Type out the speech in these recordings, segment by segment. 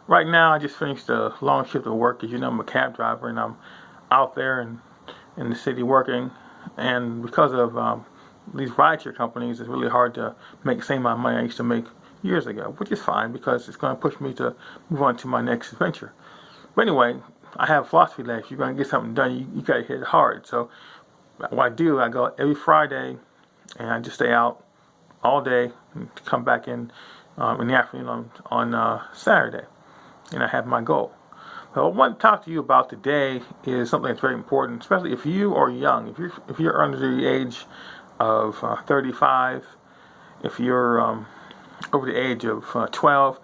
Right now, I just finished a long shift of work. As you know, I'm a cab driver, and I'm out there in the city working. And because of these rideshare companies, it's really hard to make the same amount of money I used to make years ago, which is fine because it's going to push me to move on to my next adventure. But anyway, I have philosophy that if you're going to get something done, you got to hit it hard. So what I do, I go every Friday, and I just stay out all day and come back in the afternoon on Saturday, and I have my goal. But what I want to talk to you about today is something that's very important, especially if you are young. If you're under the age of 35, if you're over the age of 12,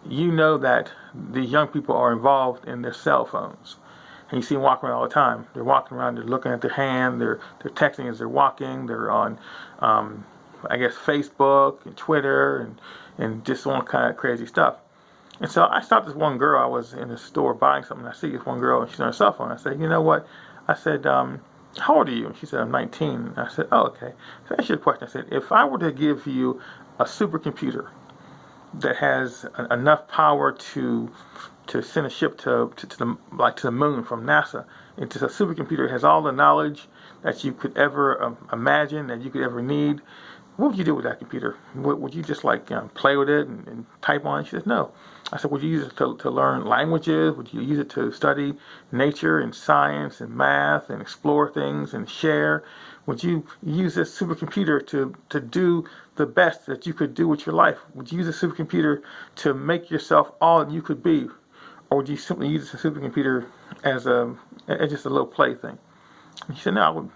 you know that the young people are involved in their cell phones. And you see them walking around all the time. They're walking around, they're looking at their hand, they're texting as they're walking, they're on, I guess, Facebook and Twitter and just all kind of crazy stuff. And so I stopped this one girl. I was in the store buying something. I see this one girl, and she's on her cell phone. I said, you know what? I said, how old are you? And she said, I'm 19. And I said, oh, okay. So I asked you a question. I said, if I were to give you a supercomputer that has enough power to send a ship to the moon from NASA. It's a supercomputer. It has all the knowledge that you could ever imagine, that you could ever need. What would you do with that computer? Would you just play with it and type on it? She said, no. I said, would you use it to learn languages? Would you use it to study nature and science and math and explore things and share? Would you use this supercomputer to do the best that you could do with your life? Would you use a supercomputer to make yourself all that you could be? Or would you simply use a supercomputer as just a little plaything? And she said, no, I would,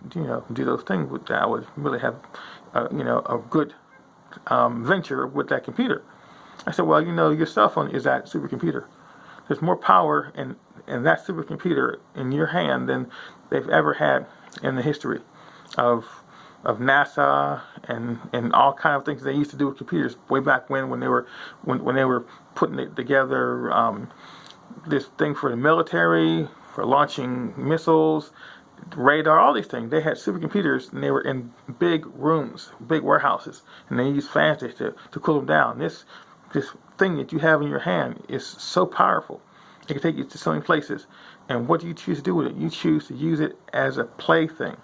do those things with that. I would really have, a good venture with that computer. I said, well, your cell phone is that supercomputer. There's more power in that supercomputer in your hand than they've ever had in the history of NASA and all kind of things they used to do with computers way back when they were putting it together. This thing for the military, for launching missiles, radar, all these things. They had supercomputers, and they were in big rooms, big warehouses, and they used fans to cool them down. This thing that you have in your hand is so powerful. It can take you to so many places. And what do you choose to do with it? You choose to use it as a plaything.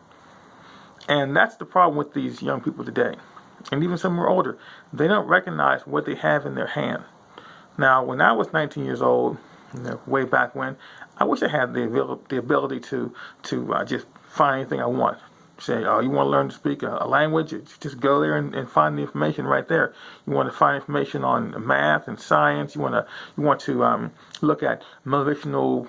And that's the problem with these young people today. And even some who are older, they don't recognize what they have in their hand. Now, when I was 19 years old, way back when, I wish I had the ability to just find anything I want. Say, oh, you want to learn to speak a language? Just go there and find the information right there. You want to find information on math and science. You want to look at motivational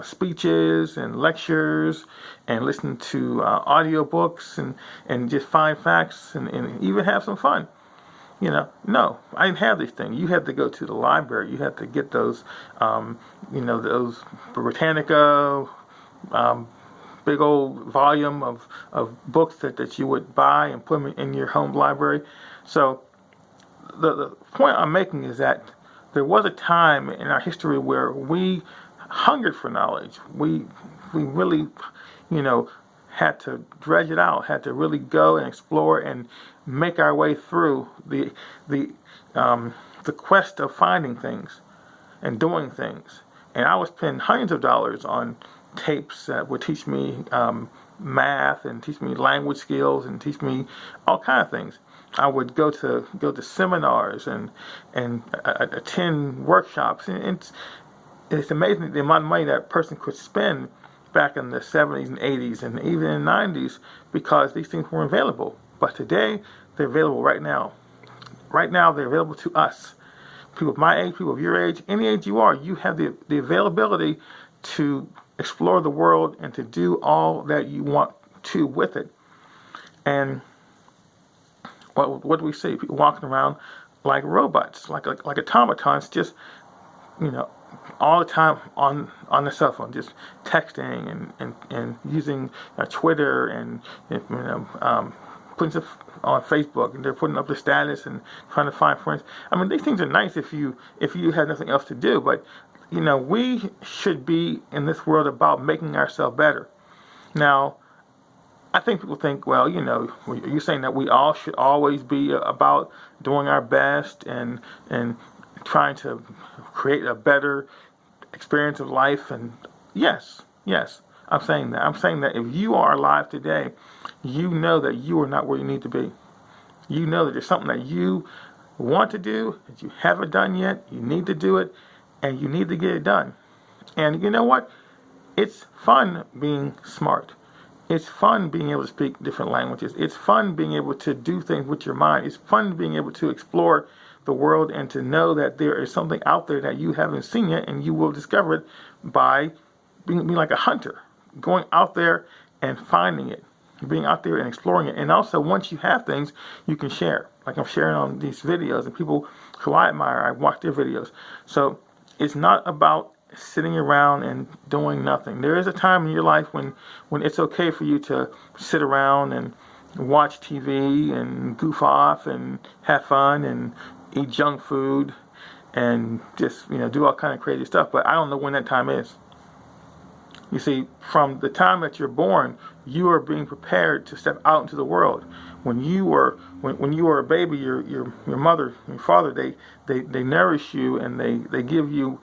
speeches and lectures and listen to audiobooks and just find facts and even have some fun. No, I didn't have these things. You had to go to the library. You had to get those, those Britannica, big old volume of books that you would buy and put them in your home library. So the point I'm making is that there was a time in our history where we hungered for knowledge. We really, had to dredge it out, had to really go and explore and make our way through the quest of finding things and doing things. And I was spending hundreds of dollars on tapes that would teach me math and teach me language skills and teach me all kind of things. I would go to seminars and attend workshops. And it's amazing the amount of money that a person could spend back in the 70s and 80s and even in the 90s because these things weren't available. But today, they're available right now. Right now, they're available to us. People of my age, people of your age, any age you are, you have the availability to explore the world and to do all that you want to with it. And what do we see? People walking around like robots, like automatons, just, all the time on the cell phone, just texting and using Twitter and putting stuff on Facebook, and they're putting up the status and trying to find friends. I mean, these things are nice if you have nothing else to do, but we should be in this world about making ourselves better. Now, I think people think, well, you're saying that we all should always be about doing our best and trying to create a better experience of life. And yes, I'm saying that. I'm saying that if you are alive today, you know that you are not where you need to be. You know that there's something that you want to do that you haven't done yet. You need to do it, and you need to get it done. And you know what? It's fun being smart. It's fun being able to speak different languages. It's fun being able to do things with your mind. It's fun being able to explore the world and to know that there is something out there that you haven't seen yet, and you will discover it by being like a hunter, going out there and finding it, being out there and exploring it. And also, once you have things, you can share. Like I'm sharing on these videos, and people who I admire, I watch their videos. So it's not about sitting around and doing nothing. There is a time in your life when it's okay for you to sit around and watch TV and goof off and have fun and eat junk food and just do all kind of crazy stuff. But I don't know when that time is. You see, from the time that you're born, you are being prepared to step out into the world. When you were a baby, your mother, your father, they nourish you, and they give you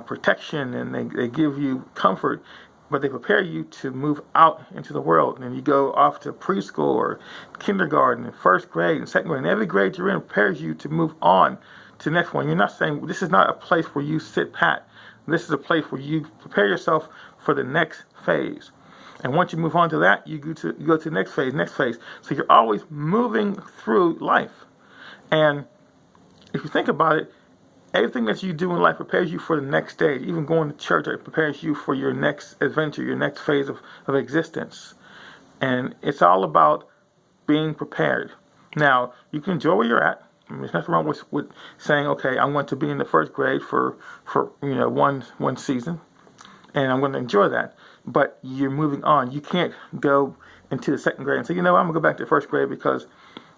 protection, and they give you comfort, but they prepare you to move out into the world. And you go off to preschool or kindergarten and first grade and second grade, and every grade you're in prepares you to move on to the next one. You're not saying, this is not a place where you sit pat. This is a place where you prepare yourself for the next phase. And once you move on to that, you go to the next phase. So you're always moving through life. And if you think about it, everything that you do in life prepares you for the next stage. Even going to church, it prepares you for your next adventure, your next phase of existence. And it's all about being prepared. Now, you can enjoy where you're at. I mean, there's nothing wrong with saying, okay, I'm going to be in the first grade for one season, and I'm going to enjoy that. But you're moving on. You can't go into the second grade and say, I'm going to go back to first grade, because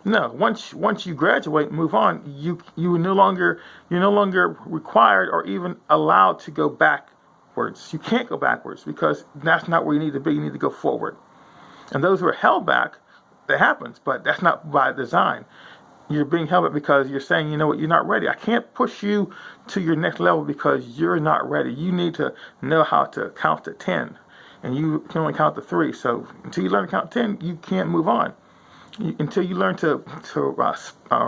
no, once you graduate, move on. You're no longer required or even allowed to go backwards. You can't go backwards, because that's not where you need to be. You need to go forward. And those who are held back, that happens, but that's not by design. You're being held back because you're saying, you're not ready. I can't push you to your next level because you're not ready. You need to know how to count to 10, and you can only count to 3. So until you learn to count 10, you can't move on. Until you learn to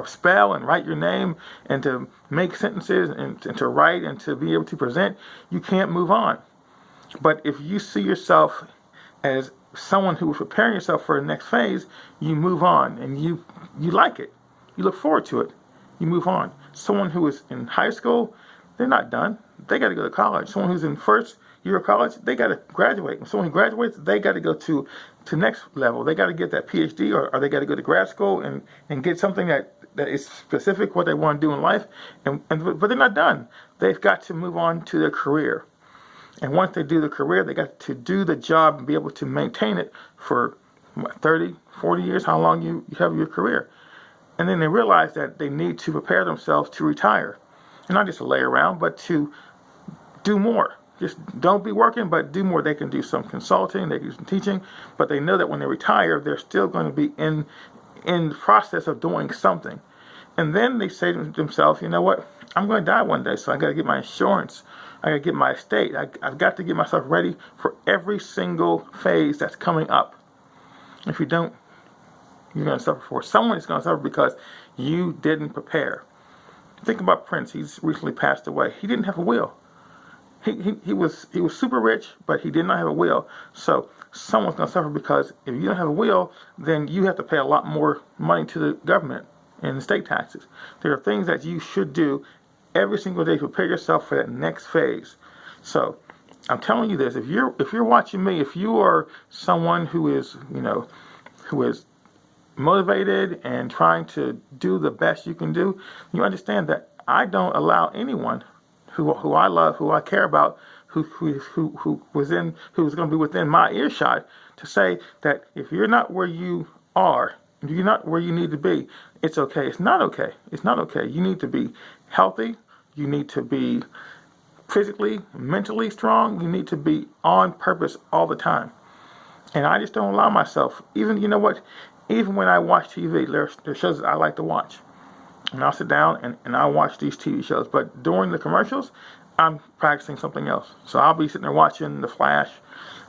spell and write your name, and to make sentences, and to write, and to be able to present, you can't move on. But if you see yourself as someone who is preparing yourself for the next phase, you move on, and you like it. You look forward to it. You move on. Someone who is in high school, they're not done. They got to go to college. Someone who's in first year of college, they got to graduate. And someone who graduates, they got to go to next level. They got to get that PhD, or they got to go to grad school and get something that is specific what they want to do in life. But they're not done. They've got to move on to their career. And once they do the career, they got to do the job and be able to maintain it for 30, 40 years, how long you have your career. And then they realize that they need to prepare themselves to retire. And not just to lay around, but to do more. Just don't be working, but do more. They can do some consulting, they can do some teaching, but they know that when they retire, they're still going to be in the process of doing something. And then they say to themselves, you know what, I'm going to die one day, so I got to get my insurance. I got to get my estate. I've got to get myself ready for every single phase that's coming up. If you don't, you're going to suffer for it. Someone is going to suffer because you didn't prepare. Think about Prince. He's recently passed away. He didn't have a will. He was super rich, but he did not have a will. So someone's going to suffer because if you don't have a will, then you have to pay a lot more money to the government and the state taxes. There are things that you should do every single day to prepare yourself for that next phase. So I'm telling you this: if you're watching me, if you are someone who is motivated and trying to do the best you can do, you understand that I don't allow anyone who I love, who I care about, who's going to be within my earshot, to say that if you're not where you are, if you're not where you need to be, it's okay. It's not okay. It's not okay. You need to be healthy. You need to be physically, mentally strong. You need to be on purpose all the time. And I just don't allow myself, even when I watch TV, there are shows that I like to watch. and I'll sit down and I'll watch these TV shows. But during the commercials, I'm practicing something else. So I'll be sitting there watching The Flash,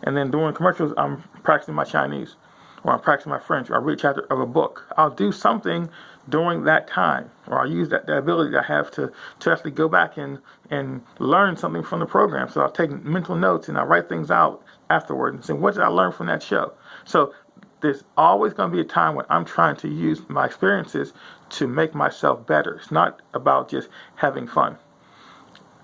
and then during commercials, I'm practicing my Chinese, or I'm practicing my French, or I read a chapter of a book. I'll do something during that time, or I'll use that ability that I have to actually go back and learn something from the program. So I'll take mental notes and I'll write things out afterward and say, what did I learn from that show? So there's always going to be a time when I'm trying to use my experiences to make myself better. It's not about just having fun.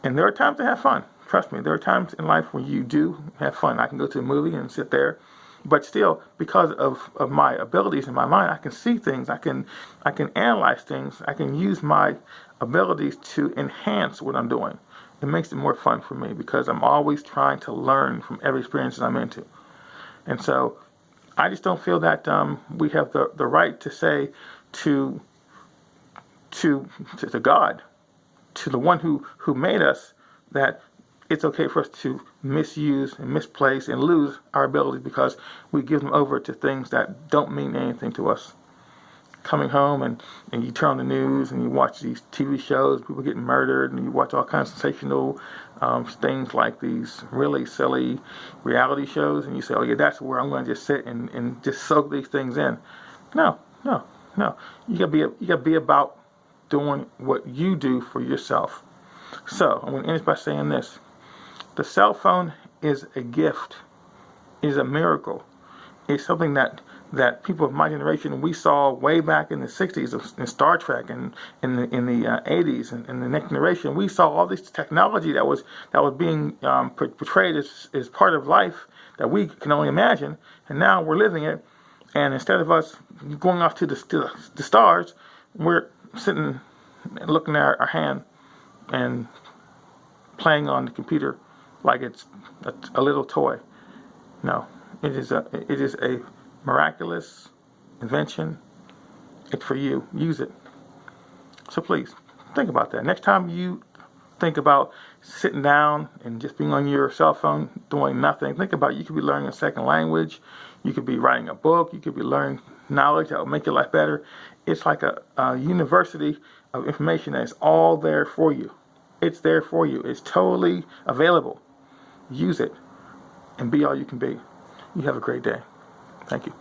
And there are times to have fun. Trust me, there are times in life when you do have fun. I can go to a movie and sit there, but still, because of my abilities in my mind, I can see things. I can analyze things. I can use my abilities to enhance what I'm doing. It makes it more fun for me because I'm always trying to learn from every experience that I'm into. And so I just don't feel that we have the right to say to God, to the one who made us, that it's okay for us to misuse and misplace and lose our abilities because we give them over to things that don't mean anything to us. Coming home and you turn on the news and you watch these TV shows, people getting murdered, and you watch all kinds of sensational things like these really silly reality shows, and you say, oh yeah, that's where I'm going to just sit and just soak these things in. No. You gotta be about doing what you do for yourself. So I'm going to end by saying this. The cell phone is a gift, is a miracle. It's something that people of my generation, we saw way back in the 60s in Star Trek and in the 80s and in the next generation. We saw all this technology that was being portrayed as part of life that we can only imagine, and now we're living it. And instead of us going off to the stars, we're sitting and looking at our hand and playing on the computer like it's a little toy. No, it is a miraculous invention. It's for you. Use it. So please think about that. Next time you think about sitting down and just being on your cell phone doing nothing, think about you could be learning a second language. You could be writing a book. You could be learning knowledge that will make your life better. It's like a university of information that is all there for you. It's there for you. It's totally available. Use it and be all you can be. You have a great day. Thank you.